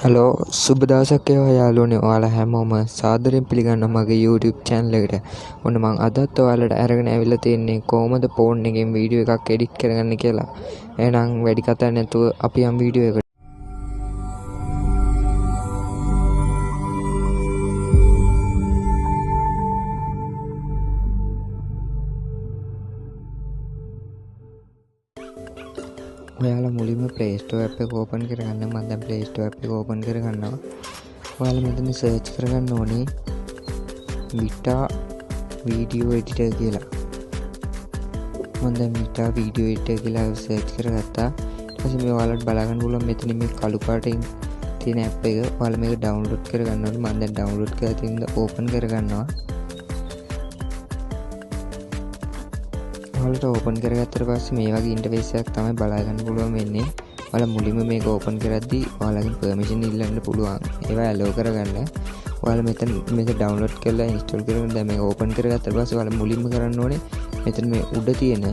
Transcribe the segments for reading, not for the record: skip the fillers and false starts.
Hello සුබ දවසක් වේවා යාළුවනේ. ඔයාලා හැමෝම සාදරයෙන් පිළිගන්නවා මගේ YouTube channel එකට. ඔන්න මම අදත් ඔයාලට අරගෙන ඇවිල්ලා තියෙන්නේ කොහොමද ෆෝන් එකෙන් වීඩියෝ එකක් එඩිට් කරගන්නේ කියලා. එහෙනම් වැඩි කතා නැතුව අපි යමු වීඩියෝ එකට. ඔයාලා මුලින්ම Play Store app එක open කරගන්න. මම දැන් Play Store app එක open කරගන්නවා. ඔයාලා මෙතන search කරගන්න ඕනේ Vita video editor කියලා. මම දැන් Vita video editor කියලා search කරගත්තා. ඊට පස්සේ මේ ඔයාලට බලා ගන්න පුළුවන් මෙතන මේ කළු පාටින් තියෙන app එක. ඔයාලා මේක download කරගන්න ඕනේ. මම දැන් download කරලා තියෙන open කරගන්නවා. ඔයාලට ඕපන් කරගත්තට පස්සේ මේ වගේ ඉන්ටර්ෆේස් එකක් තමයි බලා ගන්න පුළුවන් වෙන්නේ. ඔයාලා මුලින්ම මේක ඕපන් කරද්දී ඔයාලගෙන් පර්මිෂන් ඉල්ලන්න පුළුවන්. ඒවා ඇලෝ කරගන්න. ඔයාලා මෙතන මේක ඩවුන්ලෝඩ් කරලා ඉන්ස්ටෝල් කරගෙන දැන් මේක ඕපන් කරගත්තට පස්සේ ඔයාලා මුලින්ම කරන්න ඕනේ මෙතන මේ උඩ තියෙන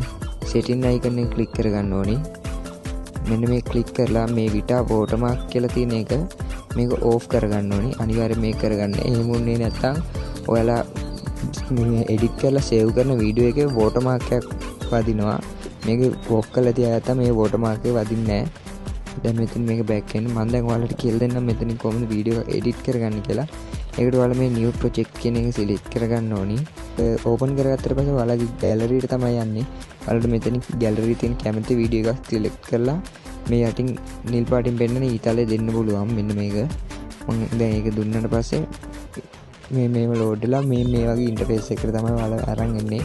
setting icon එක ක්ලික් කරගන්න ඕනේ. මෙන්න මේ ක්ලික් කරලා මේ Vita watermark කියලා තියෙන එක මේක ඕෆ් කරගන්න ඕනේ. අනිවාර්යයෙන් මේක කරගන්න. එහෙම උන්නේ නැත්නම් ඔයාලා මේ එඩිට් කරලා සේව් කරන වීඩියෝ එකේ watermark එකක් වදිනවා. මේක ඔෆ් කරලා තියාගත්තා මේ watermark එක වදින්නේ නැහැ. දැන් මෙතන මේක බෑක් වෙන්න මම දැන් ඔයාලට කියලා දෙන්නම් මෙතනින් කොහොමද වීඩියෝ එක එඩිට් කරගන්නේ කියලා. ඒකට ඔයාලා මේ new project කියන එක සිලෙක්ට් කරගන්න ඕනි. ඕපන් කරගත්තට පස්සේ ඔයාලගේ gallery එකට තමයි යන්නේ. ඔයාලට මෙතනින් gallery තියෙන කැමති වීඩියෝ එකක් සිලෙක්ට් කරලා මේ යටින් නිල් පාටින් පෙන්නන ඊතලේ දෙන්න පුළුවන්. මෙන්න මේක මම දැන් ඒක දුන්නාට පස්සේ මේව ලෝඩ් වෙලා මේ වගේ ඉන්ටර්ෆේස් එකකට තමයි ඔයාලා අරන් එන්නේ.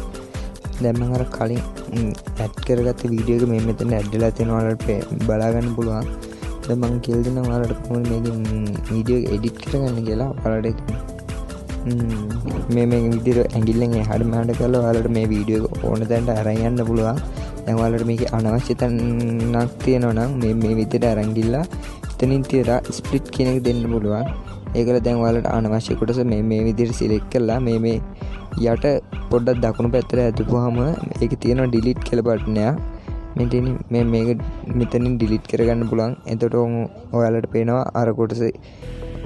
දැන් මම අර කලින් ඇඩ් කරගත්ත වීඩියෝ එක මේ මෙතන ඇඩ් වෙලා තියෙනවා. ඔයාලට බලා ගන්න පුළුවන්. දැන් මම කියලා දෙන්නම් ඔයාලට කොහොමද මේකෙන් වීඩියෝ එක එඩිට් කරගන්න කියලා. ඔයාලට මේ විදිහට ඇඟිල්ලෙන් එහාට මෙහාට කරලා ඔයාලට මේ වීඩියෝ එක ඕන තැනට අරන් යන්න පුළුවන්. දැන් ඔයාලට මේකේ අනවශ්‍ය තැනක් තියෙනවා නම් මේ විදිහට අරන් ගිහලා එතනින් තියලා ස්ප්ලිට් කියන එක දෙන්න පුළුවන්. ඒකල දැන් ඔයාලට අනවශ්‍ය කොටස මේ විදිහට සිලෙක්ට් කරලා මේ යට පොඩ්ඩක් දකුණු පැත්තට ඇදපුවාම ඒකේ තියෙනවා delete කියලා බටන් එක. මේක මෙතනින් delete කරගන්න පුළුවන්. එතකොට ඔයාලට පේනවා අර කොටස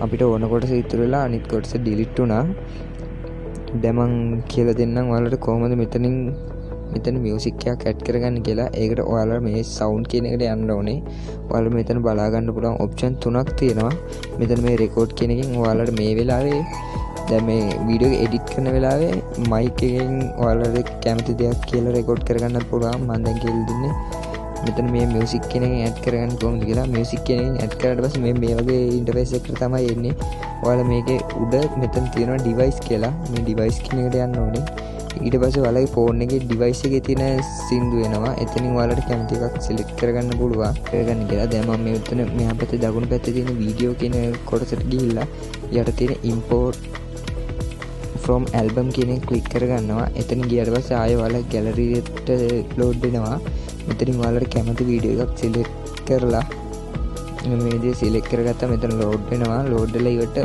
අපිට ඕන කොටස ඉතුරු වෙලා අනිත් කොටස delete වුණා. දැන් මම කියලා දෙන්නම් ඔයාලට කොහොමද මෙතන මියුසික් එකක් ඇඩ් කරගන්න කියලා. ඒකට ඔයාලා මේ සවුන්ඩ් කියන එකට යන්න ඕනේ. ඔයාලා මෙතන බලා ගන්න පුළුවන් ඔප්ෂන් තුනක් තියෙනවා. මෙතන මේ රෙකෝඩ් කියන එකෙන් ඔයාලට මේ වෙලාවේ දැන් මේ වීඩියෝ එක එඩිට් කරන වෙලාවේ මයික් එකෙන් ඔයාලට කැමති දෙයක් කියලා රෙකෝඩ් කරගන්නත් පුළුවන්. මම දැන් කියලා දුන්නේ මෙතන මේ මියුසික් කියන එකෙන් ඇඩ් කරගන්න කොහොමද කියලා. මියුසික් කියන එකෙන් ඇඩ් කරාට පස්සේ මේ වගේ ඉන්ටර්ෆේස් එකකට තමයි එන්නේ. ඔයාලා මේකේ උඩ මෙතන තියෙනවා ඩිවයිස් කියලා. මේ ඩිවයිස් කියන එකට යන්න ඕනේ. ඊට පස්සේ ඔයාලගේ ෆෝන් එකේ ඩිවයිස් එකේ තියෙන සින්දු වෙනවා. එතනින් ඔයාලට කැමති එකක් සිලෙක්ට් කරගන්න පුළුවන්. කරගන්න කියලා. දැන් මම මෙතන මෙහා පැත්තේ දකුණු පැත්තේ තියෙන වීඩියෝ කියන කොටසට ගිහිල්ලා යට තියෙන import from album කියන එක ක්ලික් කරගන්නවා. එතන ගියාට පස්සේ ආයෙ ඔයාලා gallery එකට load වෙනවා. මෙතනින් ඔයාලට කැමති වීඩියෝ එකක් සිලෙක්ට් කරලා මේ විදිහට සිලෙක්ට් කරගත්තා. මෙතන load වෙනවා. load වෙලා ඉවට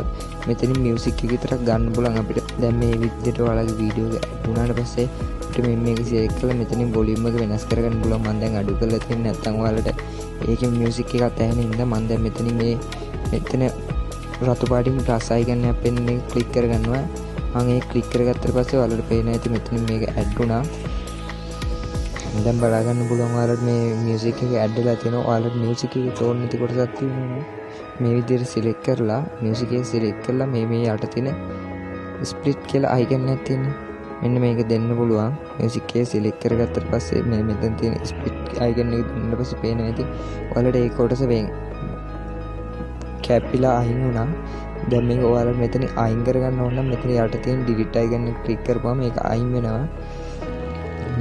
මෙතනින් මියුසික් එක විතරක් ගන්න පුළුවන් අපිට. දැන් මේ විදිහට ඔයාලගේ වීඩියෝ එක ඇඩ් වුණාට පස්සේ අපිට මේක සිලෙක්ට් කරලා මෙතනින් වොලියුම් එක වෙනස් කරගන්න පුළුවන්. මම දැන් අඩු කරලා තියෙන්නේ නැත්නම් ඔයාලට ඒකේ මියුසික් එකක් ඇහෙන හින්දා මම දැන් මෙතනින් මෙතන රතු පාටින් ප්ලස් අයිකන් එක පෙන්නේ ක්ලික් කරගන්නවා. මම ඒක ක්ලික් කරගත්තට පස්සේ ඔයාලට පේන ඇති මෙතනින් මේක ඇඩ් වුණා. දැන් බලා ගන්න පුළුවන් ඔයාලට මේ මියුසික් එක ඇඩ් වෙලා තියෙනවා. ඔයාලට මියුසික් එකේ තෝරන නැති කොටසක් තියෙනවා. මේ විදිහට සිලෙක්ට් කරලා මියුසික් එක සිලෙක්ට් කරලා මේ යට තියෙන ස්ප්ලිට් කියලා අයිකන් එකක් තියෙනවා. මෙන්න මේක දෙන්න පුළුවන්. මියුසික් එක සිලෙක්ට් කරගත්තට පස්සේ මෙතන තියෙන ස්ප්ලිට් අයිකන් එක දුන්නා පස්සේ පේනවා ඇති ඔයාලට ඒ කොටස කැපිලා අයින් වුණා. දැන් මේක ඔයාලා මෙතන අයින් කරගන්න ඕන නම් මෙතන යට තියෙන delete icon එක ක්ලික් කරපුවම මේක අයින් වෙනවා.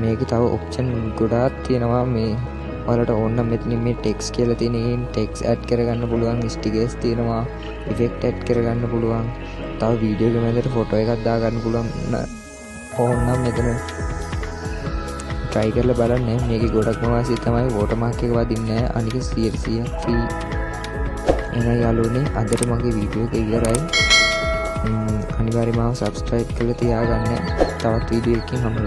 මේකේ තව ඔප්ෂන් ගොඩාක් තියෙනවා. මේ ඔයාලට ඕන නම් මෙතන මේ text කියලා තියෙන එකෙන් text add කරගන්න පුළුවන්. stickers තියෙනවා. effect add කරගන්න පුළුවන්. තව වීඩියෝ එක මැදට ෆොටෝ එකක් දාගන්න පුළුවන්. ඕන නම් මෙතන try කරලා බලන්න. මේකේ ගොඩක්ම වාසිය තමයි watermark එක වදින්නේ නැහැ. අනික 100% free. එහෙනම් යාළුවනේ අදට මගේ වීඩියෝ එක ඉවරයි. අනිවාර්යයෙන්ම subscribe කරලා තියාගන්න. තවත් වීඩියෝ එකකින් හම්බ